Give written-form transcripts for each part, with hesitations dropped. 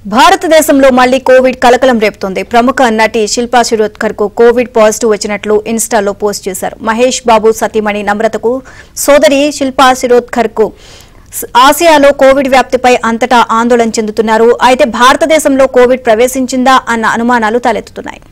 భారతదేశంలో మళ్లీ కోవిడ్ కలకలం రేపుతోంది. ప్రముఖ నటి శిల్పా శిరోద్కర్ కు కోవిడ్ పాజిటివ్ వచ్చినట్లు ఇన్స్టాలో పోస్ట్ చేశారు. మహేష్ బాబు సతీమణి నమ్రతకు సోదరి శిల్పా శిరోద్కర్ కు ఆసియాలో కోవిడ్ వ్యాప్తిపై అంతటా ఆందోళన చెందుతున్నారు. అయితే భారతదేశంలో కోవిడ్ ప్రవేశించిందా అన్న అనుమానాలు తలెత్తుతున్నాయి.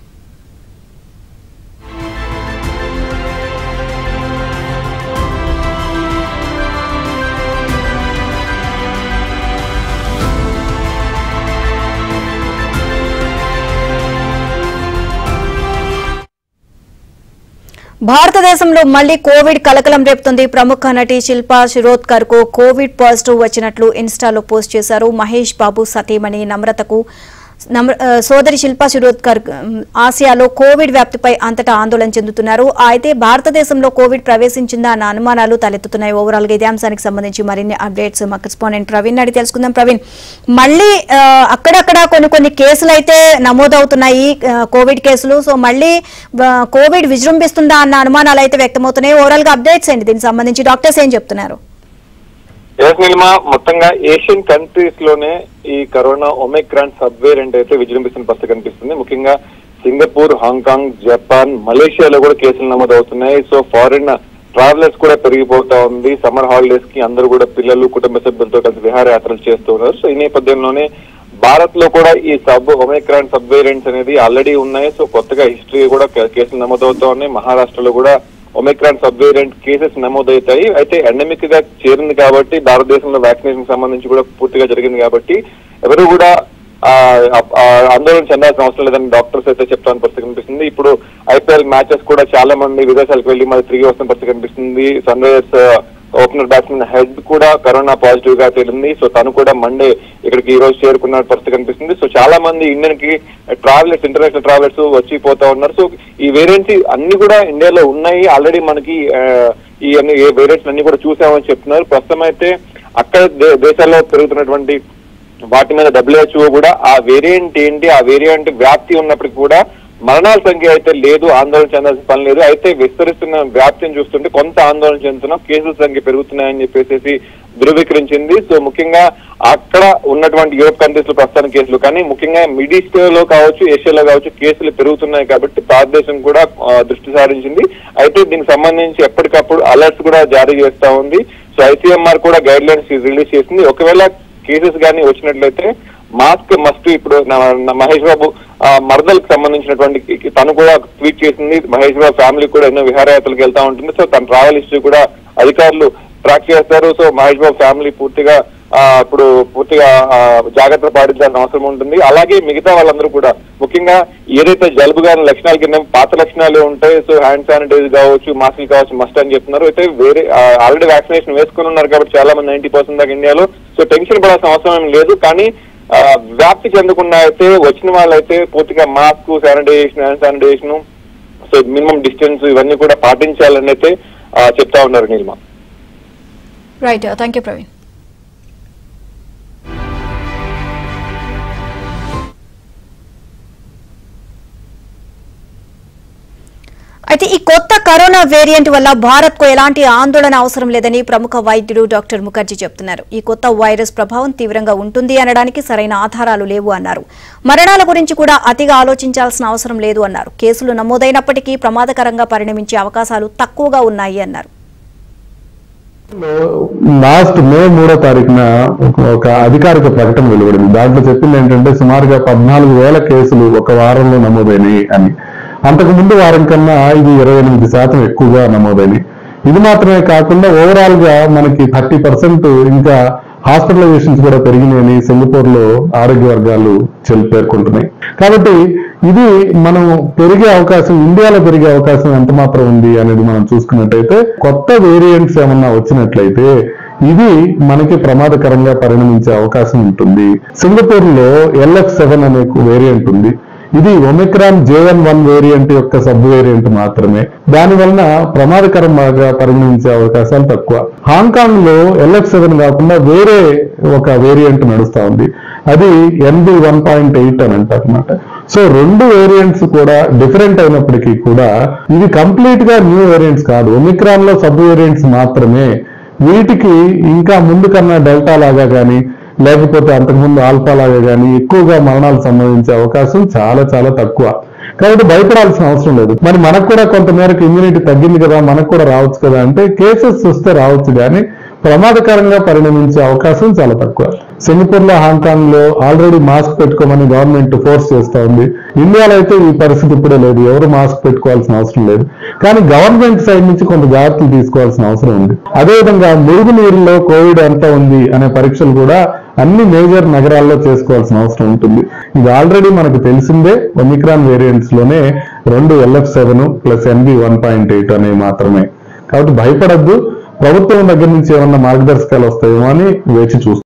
భారతదేశంలో మళ్లీ కోవిడ్ కలకలం రేపుతోంది. ప్రముఖ నటి శిల్పా శిరోద్కర్ కు కోవిడ్ పాజిటివ్ వచ్చినట్లు ఇన్స్టాలో పోస్ట్ చేశారు. మహేష్ బాబు సతీమణి నమ్రతకు సోదరి శిల్పా శిరోద్కర్ ఆసియాలో కోవిడ్ వ్యాప్తిపై అంతటా ఆందోళన చెందుతున్నారు. అయితే భారతదేశంలో కోవిడ్ ప్రవేశించిందా అన్న అనుమానాలు తలెత్తుతున్నాయి. ఓవరాల్ గా ఇదే అంశానికి సంబంధించి మరిన్ని అప్డేట్స్ మా కరెస్పాండెంట్ ప్రవీణ్ అడిగి తెలుసుకుందాం. ప్రవీణ్, మళ్లీ అక్కడక్కడ కొన్ని కేసులు అయితే నమోదవుతున్నాయి, కోవిడ్ కేసులు. సో మళ్లీ కోవిడ్ విజృంభిస్తుందా అన్న అనుమానాలు అయితే వ్యక్తమవుతున్నాయి. ఓవరాల్ గా అప్డేట్స్ ఏంటి దీనికి సంబంధించి? డాక్టర్స్ ఏం చెప్తున్నారు? మొత్తంగా ఏషియన్ కంట్రీస్ లోనే ఈ కరోనా ఒమిక్రాన్ సబ్ వేరియంట్ అయితే విజృంభిస్తున్న పరిస్థితి కనిపిస్తుంది. ముఖ్యంగా సింగపూర్, హాంకాంగ్, జపాన్, మలేషియాలో కూడా కేసులు నమోదవుతున్నాయి. సో ఫారిన్ ట్రావెలర్స్ కూడా పెరిగిపోతా ఉంది. సమ్మర్ హాలిడేస్ కి అందరూ కూడా పిల్లలు, కుటుంబ సభ్యులతో కలిసి విహారయాత్రలు చేస్తూ ఉన్నారు. సో ఈ నేపథ్యంలోనే భారత్ లో కూడా ఈ ఒమిక్రాన్ సబ్ వేరియంట్స్ అనేది ఆల్రెడీ ఉన్నాయి. సో కొత్తగా హిస్టరీ కూడా కేసులు నమోదవుతా ఉన్నాయి. మహారాష్ట్రలో కూడా ఒమిక్రాన్ సబ్ వేరియంట్ కేసెస్ నమోదవుతాయి. అయితే ఎండమిక్ గా చేరింది కాబట్టి భారతదేశంలో వ్యాక్సినేషన్ సంబంధించి కూడా పూర్తిగా జరిగింది కాబట్టి ఎవరు కూడా ఆందోళన చెందాల్సిన అవసరం లేదని డాక్టర్స్ అయితే చెప్తాను పరిస్థితి కనిపిస్తుంది. ఇప్పుడు ఐపీఎల్ మ్యాచెస్ కూడా చాలా మంది విదేశాలకు వెళ్లి మరి తిరిగి వస్తున్న పరిస్థితి కనిపిస్తుంది. Sunrisers opener batsmen Head కూడా కరోనా పాజిటివ్ గా తేలింది. సో తను కూడా మండే ఇక్కడికి ఈ రోజు చేరుకున్న పరిస్థితి కనిపిస్తుంది. సో చాలా మంది ఇండియన్ కి ట్రావెలర్స్, ఇంటర్నేషనల్ ట్రావెలర్స్ వచ్చిపోతా ఉన్నారు. సో ఈ వేరియంట్స్ అన్ని కూడా ఇండియాలో ఉన్నాయి. ఆల్రెడీ మనకి ఈ వేరియంట్స్ అన్ని కూడా చూసామని చెప్తున్నారు. ప్రస్తుతం అయితే అక్కడ దేశాల్లో పెరుగుతున్నటువంటి వాటి మీద WHO కూడా ఆ వేరియంట్ ఏంటి, ఆ వేరియంట్ వ్యాప్తి ఉన్నప్పటికీ కూడా మరణాల సంఖ్య అయితే లేదు, ఆందోళన చెందాల్సిన పని లేదు. అయితే విస్తరిస్తున్న వ్యాప్తిని చూస్తుంటే కొంత ఆందోళన చెందుతున్నాం, కేసుల సంఖ్య పెరుగుతున్నాయని చెప్పేసి ధృవీకరించింది. సో ముఖ్యంగా అక్కడ ఉన్నటువంటి యూరోప్ కంట్రీస్ లో ప్రస్తుతానికి కేసులు, కానీ ముఖ్యంగా మిడిల్ ఈస్ట్ లో కావచ్చు, ఏషియాలో కావచ్చు కేసులు పెరుగుతున్నాయి కాబట్టి భారతదేశం కూడా దృష్టి సారించింది. అయితే దీనికి సంబంధించి ఎప్పటికప్పుడు అలర్ట్స్ కూడా జారీ చేస్తా ఉంది. సో ICMR కూడా గైడ్ లైన్స్ రిలీజ్ చేసింది. ఒకవేళ కేసెస్ కానీ వచ్చినట్లయితే మాస్క్ మస్ట్. ఇప్పుడు మహేష్ బాబు మరదలకు సంబంధించినటువంటి తను కూడా ట్వీట్ చేసింది. మహేష్ బాబు ఫ్యామిలీ కూడా ఎన్నో విహారయాత్రలకు వెళ్తా ఉంటుంది. సో తన ట్రావెల్ హిస్టరీ కూడా అధికారులు ట్రాక్ చేస్తారు. సో మహేష్ బాబు ఫ్యామిలీ పూర్తిగా జాగ్రత్త పాటించాల్సిన అవసరం ఉంటుంది. అలాగే మిగతా వాళ్ళందరూ కూడా ముఖ్యంగా ఏదైతే జలుబు గాని లక్షణాల కింద పాత లక్షణాలు ఉంటాయి, సో హ్యాండ్ శానిటైజర్ కావచ్చు, మాస్కులు కావచ్చు మస్ట్ అని చెప్తున్నారు. అయితే వేరే ఆల్రెడీ వ్యాక్సినేషన్ వేసుకుని ఉన్నారు కాబట్టి చాలా మంది 90% దాకా ఇండియాలో. సో టెన్షన్ పడాల్సిన అవసరం ఏం లేదు. కానీ వ్యాప్తి చెందకుండా అయితే వచ్చిన వాళ్ళైతే పూర్తిగా mask, sanitization, hand sanitization, so minimum distance ఇవన్నీ కూడా పాటించాలని అయితే చెప్తా ఉన్నారు. Neelima, right, thank you Praveen. అయితే ఈ కొత్త కరోనా వేరియంట్ వల్ల భారత్ కు ఎలాంటి ఆందోళన అవసరం లేదని ప్రముఖ వైద్యుడు డాక్టర్ ముఖర్జీ చెప్తున్నారు. ఈ కొత్త వైరస్ ప్రభావం తీవ్రంగా ఉంటుంది అనడానికి సరైన ఆధారాలు లేవు అన్నారు. మరణాల గురించి కూడా అతిగా ఆలోచించాల్సిన అవసరం లేదు అన్నారు. కేసులు నమోదైనప్పటికీ ప్రమాదకరంగా పరిణమించే అవకాశాలు తక్కువగా ఉన్నాయి అన్నారు. లాస్ట్ మే 3వ తారీఖున ఒక అధికారిక ప్రకటన వెలువడింది. దాంట్లో చెప్పింది ఏంటంటే సుమారుగా 14,000 కేసులు ఒక వారంలో నమోదైనవి అని. అంతకు ముందు వారం కన్నా ఇది 28% ఎక్కువగా నమోదైనవి. ఇది మాత్రమే కాకుండా ఓవరాల్ గా మనకి 30% ఇంకా హాస్పిటలైజేషన్స్ కూడా పెరిగినాయని సింగపూర్ లో ఆరోగ్య వర్గాలు పేర్కొంటున్నాయి. కాబట్టి ఇది మనం పెరిగే అవకాశం, ఇండియాలో పెరిగే అవకాశం ఎంత మాత్రం ఉంది అనేది మనం చూసుకున్నట్టయితే కొత్త వేరియంట్స్ ఏమన్నా వచ్చినట్లయితే ఇది మనకి ప్రమాదకరంగా పరిణమించే అవకాశం ఉంటుంది. సింగపూర్ లో LF7 అనే వేరియంట్ ఉంది. ఇది ఒమిక్రాన్ J1.1 వేరియంట్ యొక్క సబ్ వేరియంట్ మాత్రమే. దాని వలన ప్రమాదకరంగా పరిగణించే అవకాశాలు తక్కువ. హాంకాంగ్ లో LF7 కాకుండా వేరే ఒక వేరియంట్ నడుస్తా ఉంది. అది NB1.8 అని అంటారన్నమాట. సో రెండు వేరియంట్స్ కూడా డిఫరెంట్ అయినప్పటికీ కూడా ఇవి కంప్లీట్ గా న్యూ వేరియంట్స్ కాదు, ఒమిక్రాన్ లో సబ్ వేరియంట్స్ మాత్రమే. వీటికి ఇంకా ముందు కన్నా డెల్టా లాగా కానీ లేకపోతే అంతకుముందు ఆల్ఫా లాగా కానీ ఎక్కువగా మరణాలు సంభవించే అవకాశం చాలా చాలా తక్కువ. కాబట్టి భయపడాల్సిన అవసరం లేదు. మరి మనకు కూడా కొంతమేరకు ఇమ్యూనిటీ తగ్గింది కదా, మనకు కూడా రావచ్చు కదా అంటే కేసెస్ వస్తే రావచ్చు, కానీ ప్రమాదకరంగా పరిణమించే అవకాశం చాలా తక్కువ. సింగపూర్ లో, హాంకాంగ్ లో ఆల్రెడీ మాస్క్ పెట్టుకోమని గవర్నమెంట్ ఫోర్స్ చేస్తా ఉంది. ఇండియాలో అయితే ఈ పరిస్థితి ఇప్పుడే లేదు, ఎవరు మాస్క్ పెట్టుకోవాల్సిన అవసరం లేదు. కానీ గవర్నమెంట్ సైడ్ నుంచి కొంత జాగ్రత్తలు తీసుకోవాల్సిన అవసరం ఉంది. అదేవిధంగా మురుగునీరులో కోవిడ్ ఎంత ఉంది అనే పరీక్షలు కూడా అన్ని మేజర్ నగరాల్లో చేసుకోవాల్సిన అవసరం ఉంటుంది. ఇది ఆల్రెడీ మనకు తెలిసిందే. ఒమిక్రాన్ వేరియంట్స్ లోనే 2 LF7 ప్లస్ NV 1.8 అనేవి మాత్రమే. కాబట్టి భయపడద్దు. ప్రభుత్వం దగ్గర నుంచి ఏమన్నా మార్గదర్శకాలు వస్తాయేమో అని వేచి చూస్తాం.